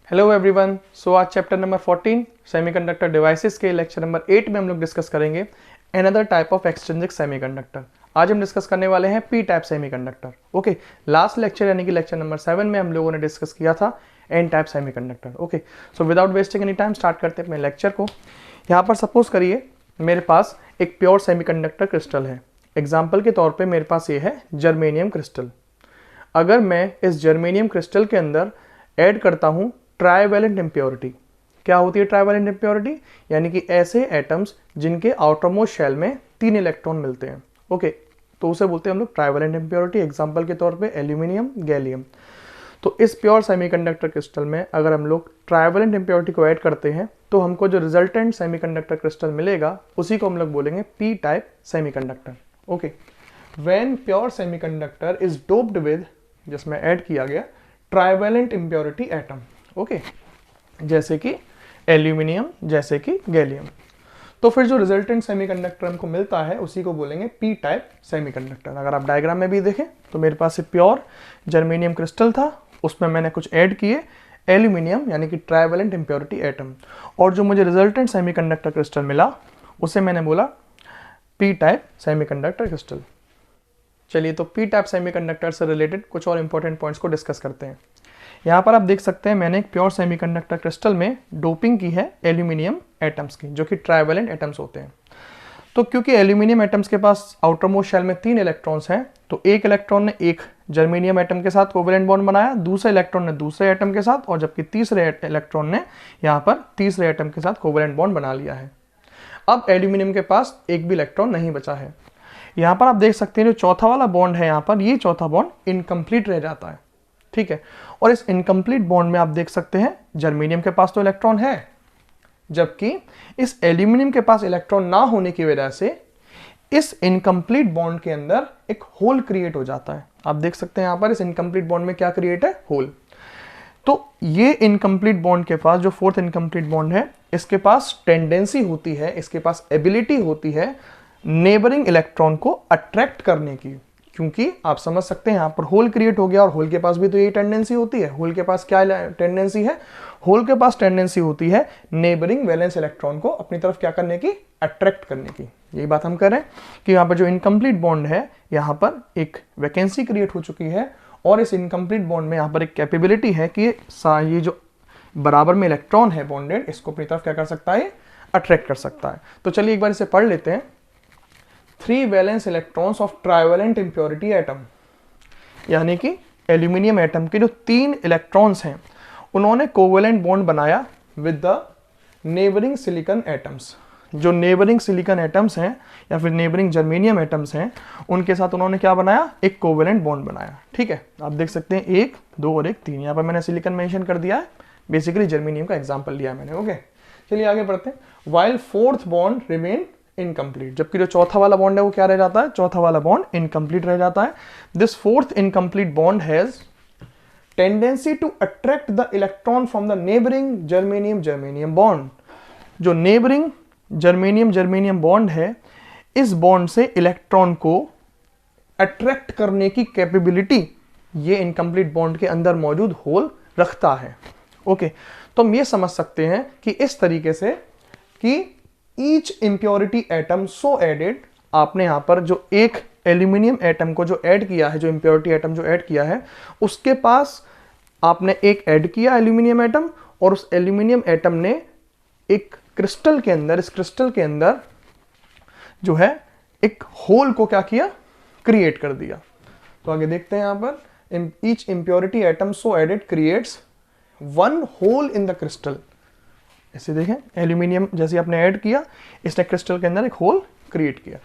Hello everyone. So आज chapter number 14 semiconductor devices के lecture number 8 में हम लोग डिस्कस करेंगे another type of extrinsic semiconductor. आज हम डिस्कस करने वाले हैं P type semiconductor. Okay, last lecture यानी कि लेक्चर नंबर 7 में हम लोगों ने डिस्कस किया था N type semiconductor. Okay, so without wasting any time start करते हैं अपने लेक्चर को। यहाँ पर सपोज करिए मेरे पास एक प्योर सेमीकंडक्टर क्रिस्टल है। एग्जाम्पल के तौर पर मेरे पास ये है जर्मेनियम क्रिस्टल। अगर मैं इस जर्मेनियम क्रिस्टल के अंदर ऐड करता हूँ ट्राइवेलेंट इम्प्योरिटी। क्या होती है ट्राइवेलेंट इम्प्योरिटी? यानी कि ऐसे एटम्स जिनके आउटरमोस्ट शेल में 3 इलेक्ट्रॉन मिलते हैं। ओके, तो उसे बोलते हैं हम लोग ट्राइवेलेंट इम्प्योरिटी। एग्जांपल के तौर पे एल्यूमिनियम, गैलियम। तो इस प्योर सेमीकंडक्टर क्रिस्टल में अगर हम लोग ट्राइवेलेंट इम्प्योरिटी को ऐड करते हैं तो हमको जो रिजल्टेंट सेमीकंडक्टर क्रिस्टल मिलेगा उसी को हम लोग बोलेंगे P type semiconductor. Okay, when pure semiconductor is doped with, जिसमें ऐड किया गया ट्राइवेलेंट इम्प्योरिटी एटम। ओके, जैसे कि एल्यूमिनियम, जैसे कि गैलियम, तो फिर जो रिजल्टेंट सेमीकंडक्टर हमको मिलता है उसी को बोलेंगे पी टाइप सेमीकंडक्टर। अगर आप डायग्राम में भी देखें तो मेरे पास प्योर जर्मेनियम क्रिस्टल था, उसमें मैंने कुछ ऐड किए एल्यूमिनियम यानी कि ट्राइवेलेंट इम्प्योरिटी एटम, और जो मुझे रिजल्टेंट सेमीकंडक्टर क्रिस्टल मिला उसे मैंने बोला पी टाइप सेमीकंडक्टर क्रिस्टल। चलिए, तो पी टाइप सेमीकंडक्टर से रिलेटेड कुछ और इंपॉर्टेंट पॉइंट्स को डिस्कस करते हैं। यहाँ पर आप देख सकते हैं मैंने एक प्योर सेमीकंडक्टर क्रिस्टल में डोपिंग की है एल्यूमिनियम एटम्स की, जो कि ट्राइवेलेंट एटम्स होते हैं। तो क्योंकि एल्यूमिनियम एटम्स के पास आउटरमोस्ट शेल में 3 इलेक्ट्रॉन्स हैं, तो एक इलेक्ट्रॉन ने एक जर्मेनियम एटम के साथ कोवेलेंट बॉन्ड बनाया, दूसरे इलेक्ट्रॉन ने दूसरे एटम के साथ, और जबकि तीसरे इलेक्ट्रॉन ने यहाँ पर तीसरे एटम के साथ कोवेलेंट बॉन्ड बना लिया है। अब एल्यूमिनियम के पास एक भी इलेक्ट्रॉन नहीं बचा है। यहाँ पर आप देख सकते हैं जो चौथा वाला बॉन्ड है, यहाँ पर ये चौथा बॉन्ड इनकम्प्लीट रह जाता है। ठीक है, और इस इनकम्प्लीट बॉन्ड में आप देख सकते हैं जर्मेनियम के पास तो इलेक्ट्रॉन है, जबकि इस एल्यूमिनियम के पास इलेक्ट्रॉन ना होने की वजह से इस इनकम्प्लीट बॉन्ड के अंदर एक होल क्रिएट हो जाता है। आप देख सकते हैं यहाँ पर इस इनकम्प्लीट बॉन्ड में क्या क्रिएट है? होल। तो ये इनकम्प्लीट बॉन्ड के पास जो फोर्थ इनकम्प्लीट बॉन्ड है, इसके पास टेंडेंसी होती है, इसके पास एबिलिटी होती है नेबरिंग इलेक्ट्रॉन को अट्रैक्ट करने की, क्योंकि आप समझ सकते हैं यहाँ पर होल क्रिएट हो गया और होल के पास भी तो यही टेंडेंसी होती है। होल के पास क्या टेंडेंसी है? होल के पास टेंडेंसी होती है नेबरिंग वैलेंस इलेक्ट्रॉन को अपनी तरफ क्या करने की? अट्रैक्ट करने की। यही बात हम कर रहे हैं कि यहाँ पर जो इनकम्प्लीट बॉन्ड है, यहाँ पर एक वैकेंसी क्रिएट हो चुकी है, और इस इनकम्प्लीट बॉन्ड में यहाँ पर एक कैपेबिलिटी है कि ये जो बराबर में इलेक्ट्रॉन है बॉन्डेड, इसको अपनी तरफ क्या कर सकता है? अट्रैक्ट कर सकता है। तो चलिए एक बार इसे पढ़ लेते हैं। 3 valence electrons of trivalent impurity atom, यानी कि एल्यूमिनियम एटम के जो 3 इलेक्ट्रॉन्स हैं उन्होंने कोवेलेंट बॉन्ड बनाया with the neighbouring silicon atoms. जो नेबरिंग सिलिकॉन एटम्स हैं या फिर नेबरिंग जर्मेनियम एटम्स हैं, उनके साथ उन्होंने क्या बनाया? एक कोवेलेंट बॉन्ड बनाया। ठीक है, आप देख सकते हैं 1, 2 और 1, 3। यहाँ पर मैंने सिलिकॉन मेंशन कर दिया है, बेसिकली जर्मेनियम का एग्जाम्पल लिया मैंने। ओके, चलिए आगे बढ़ते हैं। While fourth bond remain incomplete, जबकि जो चौथा वाला बॉन्ड है वो क्या रह जाता है? चौथा वाला बॉन्ड इनकम्प्लीट रह जाता है। This fourth incomplete bond has tendency to attract the electron from the neighbouring germanium germanium bond. जो नेबरिंग जर्मेनियम जर्मेनियम बॉन्ड है, इस बॉन्ड से इलेक्ट्रॉन को अट्रैक्ट करने की कैपेबिलिटी ये इनकम्प्लीट बॉन्ड के अंदर मौजूद होल रखता है। ओके, तो हम ये समझ सकते हैं कि इस तरीके से कि each impurity atom so added, आपने यहाँ पर जो एक एल्यूमिनियम एटम को जो ऐड किया है, जो इम्प्योरिटी एटम जो ऐड किया है, उसके पास आपने एक ऐड किया एल्यूमिनियम एटम, और उस एल्यूमिनियम एटम ने एक क्रिस्टल के अंदर, इस क्रिस्टल के अंदर जो है एक होल को क्या किया? क्रिएट कर दिया। तो आगे देखते हैं यहाँ पर, each impurity atom so added creates 1 hole in the crystal. ऐसे देखें, एल्यूमिनियम जैसे आपने ऐड किया, इसने क्रिस्टल के अंदर एक होल क्रिएट किया।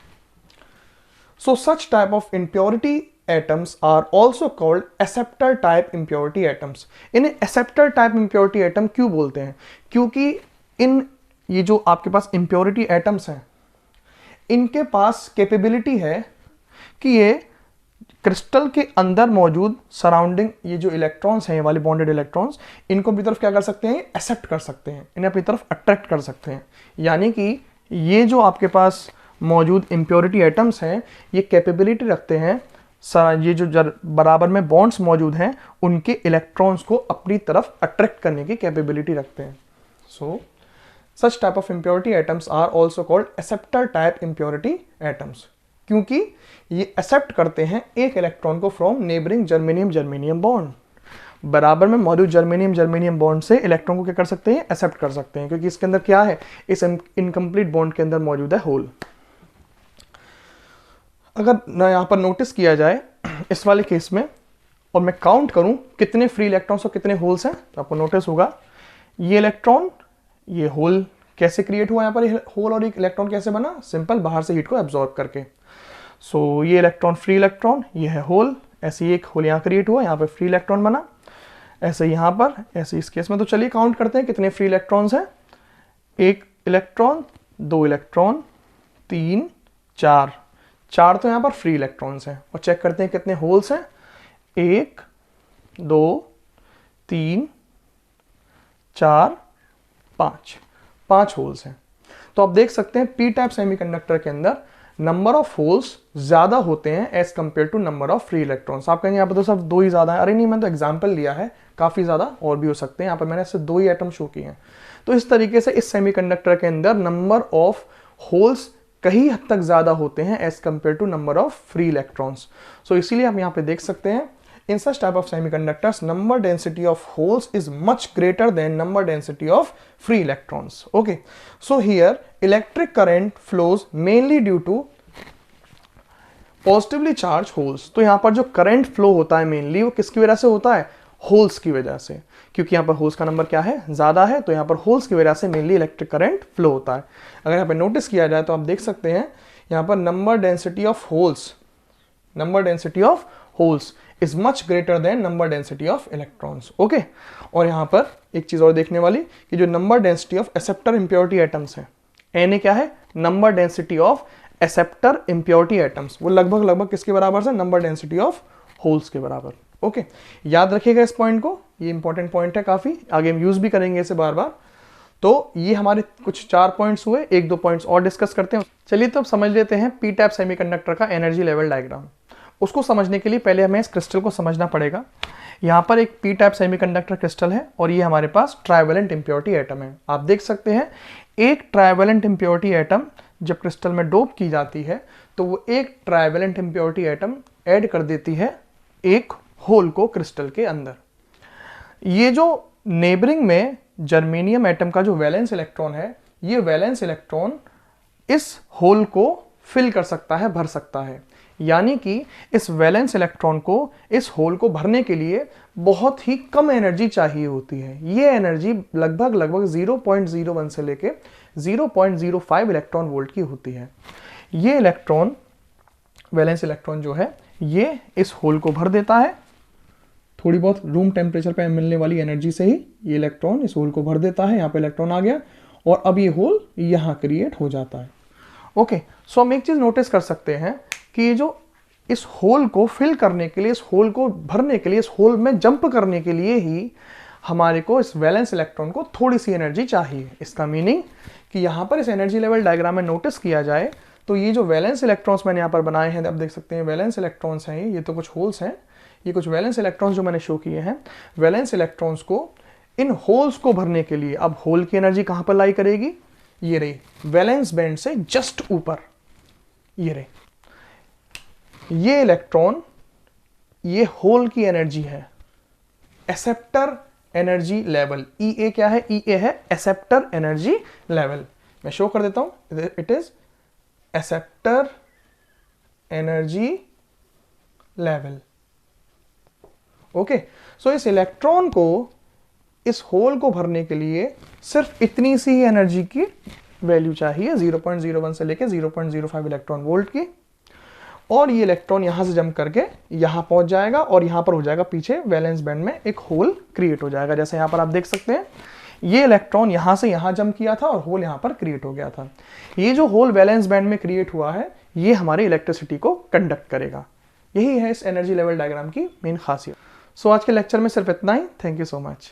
So such type of impurity atoms are also called acceptor type impurity atoms. इन्हें एक्सेप्टर टाइप इम्प्योरिटी एटम क्यों बोलते हैं? क्योंकि ये जो आपके पास इम्प्योरिटी एटम्स हैं, इनके पास कैपेबिलिटी है कि ये क्रिस्टल के अंदर मौजूद सराउंडिंग ये जो इलेक्ट्रॉन्स हैं, ये वाले बॉन्डेड इलेक्ट्रॉन्स, इनको अपनी तरफ क्या कर सकते हैं? एक्सेप्ट कर सकते हैं, इन्हें अपनी तरफ अट्रैक्ट कर सकते हैं। यानी कि ये जो आपके पास मौजूद इम्प्योरिटी एटम्स हैं, ये कैपेबिलिटी रखते हैं ये जो बराबर में बॉन्ड्स मौजूद हैं उनके इलेक्ट्रॉन्स को अपनी तरफ अट्रैक्ट करने की कैपेबिलिटी रखते हैं। So such type of impurity atoms are also called acceptor type impurity atoms, क्योंकि ये एक्सेप्ट करते हैं एक इलेक्ट्रॉन को from neighbouring germanium germanium bond. बराबर में मौजूद जर्मेनियम जर्मेनियम बॉन्ड से इलेक्ट्रॉन को क्या कर सकते हैं, एक्सेप्ट कर सकते हैं, क्योंकि इसके अंदर क्या है, इस इनकम्प्लीट बॉन्ड के अंदर मौजूद है होल। अगर ना यहाँ पर नोटिस किया जाए इस वाले केस में और मैं काउंट करूं कितने फ्री इलेक्ट्रॉन्स और कितने होल्स हैं, तो आपको नोटिस होगा ये इलेक्ट्रॉन, ये होल कैसे क्रिएट हुआ, यहाँ पर होल और एक इलेक्ट्रॉन कैसे बना, सिंपल बाहर से हीट को एब्जॉर्ब करके। सो ये इलेक्ट्रॉन फ्री इलेक्ट्रॉन, ये है होल, ऐसे ही एक होल यहाँ क्रिएट हुआ, यहाँ पर फ्री इलेक्ट्रॉन बना, ऐसे यहाँ पर, ऐसे इस केस में। तो चलिए काउंट करते हैं कितने फ्री इलेक्ट्रॉन्स हैं, एक इलेक्ट्रॉन, दो इलेक्ट्रॉन, तीन, चार तो यहाँ पर फ्री इलेक्ट्रॉन्स हैं। और चेक करते हैं कितने होल्स हैं, एक, दो, तीन, चार, पांच होल्स हैं। तो आप देख सकते हैं पी टाइप सेमीकंडक्टर के अंदर नंबर ऑफ होल्स ज्यादा होते हैं as compare to number of free electrons. आप कहेंगे यहाँ पर तो सिर्फ दो ही ज्यादा है, अरे नहीं, मैंने तो एग्जांपल लिया है, काफी ज्यादा और भी हो सकते हैं, यहाँ पर मैंने सिर्फ दो ही एटम शो किए हैं। तो इस तरीके से इस सेमीकंडक्टर के अंदर नंबर ऑफ होल्स कहीं हद तक ज्यादा होते हैं as compare to number of free electrons. So इसीलिए आप यहाँ पे देख सकते हैं in such type of semiconductors number density of holes is much greater than number density of free electrons. Okay, so here electric current flows mainly due to positively charged holes. तो यहाँ पर जो करंट फ्लो होता है mainly वो किसकी वजह से होता है, होल्स की वजह से, क्योंकि यहाँ पर होल्स का नंबर क्या है, ज्यादा है, तो यहाँ पर होल्स की वजह से मेनली इलेक्ट्रिक करंट फ्लो होता है। अगर यहाँ पर नोटिस किया जाए तो आप देख सकते हैं यहाँ पर number density of holes is much greater than number density of electrons. Okay? और यहाँ पर एक चीज और देखने वाली कि जो number density of acceptor impurity atoms है, Na क्या है, number density of acceptor impurity atoms, वो लगभग किसके बराबर है, नंबर डेंसिटी ऑफ होल्स के बराबर। ओके, याद रखिएगा इस पॉइंट को, ये इंपॉर्टेंट पॉइंट है काफी, आगे हम यूज भी करेंगे इसे बार बार। तो ये हमारे कुछ 4 पॉइंट्स हुए, 1-2 पॉइंट्स और डिस्कस करते हैं। चलिए तो अब समझ लेते हैं पी टाइप सेमीकंडक्टर का एनर्जी लेवल डायग्राम। उसको समझने के लिए पहले हमें इस क्रिस्टल को समझना पड़ेगा। यहाँ पर एक पी टाइप सेमीकंडक्टर क्रिस्टल है और ये हमारे पास ट्राइवेलेंट इम्प्योरिटी एटम है। आप देख सकते हैं एक ट्राइवेलेंट इम्प्योरिटी एटम जब क्रिस्टल में डोप की जाती है तो वो एक ट्राइवेलेंट इम्प्योरिटी एटम ऐड कर देती है एक होल को क्रिस्टल के अंदर। ये जो नेबरिंग में जर्मेनियम एटम का जो वैलेंस इलेक्ट्रॉन है, ये वैलेंस इलेक्ट्रॉन इस होल को फिल कर सकता है, भर सकता है। यानी कि इस वैलेंस इलेक्ट्रॉन को इस होल को भरने के लिए बहुत ही कम एनर्जी चाहिए होती है। ये एनर्जी लगभग 0.01 से लेके 0.05 इलेक्ट्रॉन वोल्ट की होती है। ये इलेक्ट्रॉन, वैलेंस इलेक्ट्रॉन जो है, ये इस होल को भर देता है। थोड़ी बहुत रूम टेम्परेचर पे मिलने वाली एनर्जी से ही ये इलेक्ट्रॉन इस होल को भर देता है। यहाँ पे इलेक्ट्रॉन आ गया और अब ये होल यहाँ क्रिएट हो जाता है। ओके, सो हम एक चीज नोटिस कर सकते हैं कि ये जो इस होल को फिल करने के लिए, इस होल को भरने के लिए, इस होल में जंप करने के लिए ही हमारे को इस वैलेंस इलेक्ट्रॉन को थोड़ी सी एनर्जी चाहिए। इसका मीनिंग कि यहाँ पर इस एनर्जी लेवल डायग्राम में नोटिस किया जाए तो ये जो वैलेंस इलेक्ट्रॉन्स मैंने यहाँ पर बनाए हैं, आप देख सकते हैं वैलेंस इलेक्ट्रॉन्स हैं, ये तो कुछ होल्स हैं, ये कुछ वैलेंस इलेक्ट्रॉन्स जो मैंने शो किए हैं। वैलेंस इलेक्ट्रॉन्स को इन होल्स को भरने के लिए अब होल की एनर्जी कहाँ पर लाई करेगी, ये रही वैलेंस बैंड से जस्ट ऊपर, ये रही। ये इलेक्ट्रॉन, ये होल की एनर्जी है, एक्सेप्टर एनर्जी लेवल। EA क्या है, EA है एक्सेप्टर एनर्जी लेवल। मैं शो कर देता हूं, it is acceptor energy level. Okay, so इस इलेक्ट्रॉन को इस होल को भरने के लिए सिर्फ इतनी सी ही एनर्जी की वैल्यू चाहिए, 0.01 से लेके 0.05 इलेक्ट्रॉन वोल्ट की। और ये इलेक्ट्रॉन यहां से जंप करके यहां पहुंच जाएगा और यहां पर हो जाएगा पीछे वैलेंस बैंड में एक होल क्रिएट हो जाएगा। जैसे यहां पर आप देख सकते हैं ये इलेक्ट्रॉन यहां से यहां जंप किया था और होल यहां पर क्रिएट हो गया था। ये जो होल वैलेंस बैंड में क्रिएट हुआ है, ये हमारी इलेक्ट्रिसिटी को कंडक्ट करेगा। यही है इस एनर्जी लेवल डायग्राम की मेन खासियत। सो आज के लेक्चर में सिर्फ इतना ही। Thank you so much.